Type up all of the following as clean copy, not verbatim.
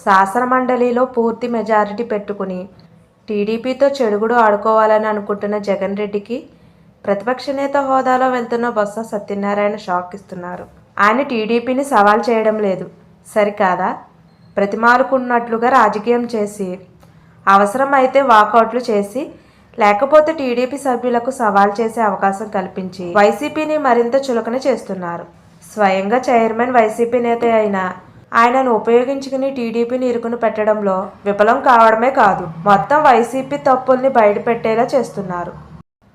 శాసనమండలిలో పూర్తి మెజారిటీ పెట్టుకుని టీడీపీతో చెడుగుడు ఆడుకోవాలని అనుకుంటున్న జగన్ రెడ్డికి ప్రతిపక్ష నేత హోదాలో వెళ్తున్న బొత్స సత్యనారాయణ షాక్ ఇస్తున్నారు. ఆయన టీడీపీని సవాల్ చేయడం లేదు సరికాదా, ప్రతిమాలుకున్నట్లుగా రాజకీయం చేసి అవసరం అయితే వాకౌట్లు చేసి లేకపోతే టీడీపీ సభ్యులకు సవాల్ చేసే అవకాశం కల్పించి వైసీపీని మరింత చులకన చేస్తున్నారు. స్వయంగా చైర్మన్ వైసీపీ నేత అయిన ఆయనను ఉపయోగించుకుని టీడీపీని ఇరుకును పెట్టడంలో విఫలం కావడమే కాదు, మొత్తం వైసీపీ తప్పుల్ని బయటపెట్టేలా చేస్తున్నారు.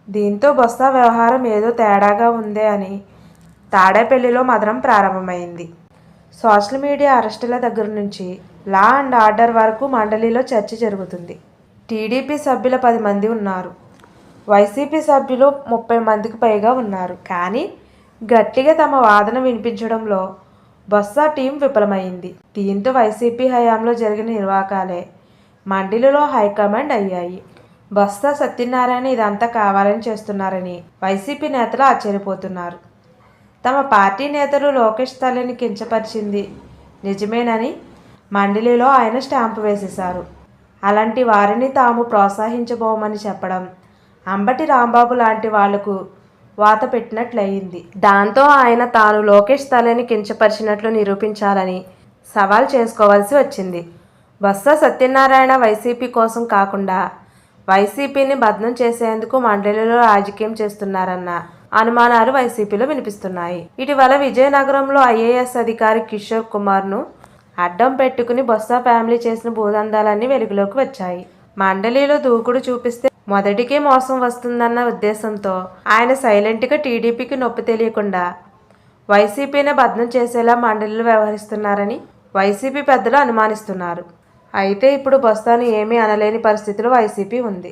దీంతో బొత్స వ్యవహారం ఏదో తేడాగా ఉందే అని తాడేపల్లిలో మదనం ప్రారంభమైంది. సోషల్ మీడియా అరెస్టుల దగ్గర నుంచి లా అండ్ ఆర్డర్ వరకు మండలిలో చర్చ జరుగుతుంది. టీడీపీ సభ్యులు 10 మంది ఉన్నారు, వైసీపీ సభ్యులు 30 మందికి పైగా ఉన్నారు. కానీ గట్టిగా తమ వాదన వినిపించడంలో బొత్స టీం విఫలమైంది. దీంతో వైసీపీ హయాంలో జరిగిన నిర్వాకాలే మండలిలో హైకమాండ్ అయ్యాయి. బొత్స సత్యనారాయణ ఇదంతా కావాలని చేస్తున్నారని వైసీపీ నేతలు ఆశ్చర్యపోతున్నారు. తమ పార్టీ నేతలు లోకేష్ తల్లిని కించపరిచింది నిజమేనని మండలిలో ఆయన స్టాంపు వేసేశారు. అలాంటి వారిని తాము ప్రోత్సహించబోమని చెప్పడం అంబటి రాంబాబు లాంటి వాళ్లకు వాత పెట్టినట్లయింది. దాంతో ఆయన తాను లోకేష్ తల్లిని కించపరిచినట్లు నిరూపించాలని సవాల్ చేసుకోవాల్సి వచ్చింది. బొత్స సత్యనారాయణ వైసీపీ కోసం కాకుండా వైసీపీని బద్నం చేసేందుకు మండలిలో రాజకీయం చేస్తున్నారన్న అనుమానాలు వైసీపీలో వినిపిస్తున్నాయి. ఇటీవల విజయనగరంలో ఐఏఎస్ అధికారి కిషోర్ కుమార్ను అడ్డం పెట్టుకుని బొత్స ఫ్యామిలీ చేసిన భూదందాలన్నీ వెలుగులోకి వచ్చాయి. మండలిలో దూకుడు చూపిస్తే మొదటికే మోసం వస్తుందన్న ఉద్దేశంతో ఆయన సైలెంట్గా టీడీపీకి నొప్పి తెలియకుండా వైసీపీని బద్నం చేసేలా మండలిలో వ్యవహరిస్తున్నారని వైసీపీ పెద్దలు అనుమానిస్తున్నారు. అయితే ఇప్పుడు బొత్సను ఏమీ అనలేని పరిస్థితిలో వైసీపీ ఉంది.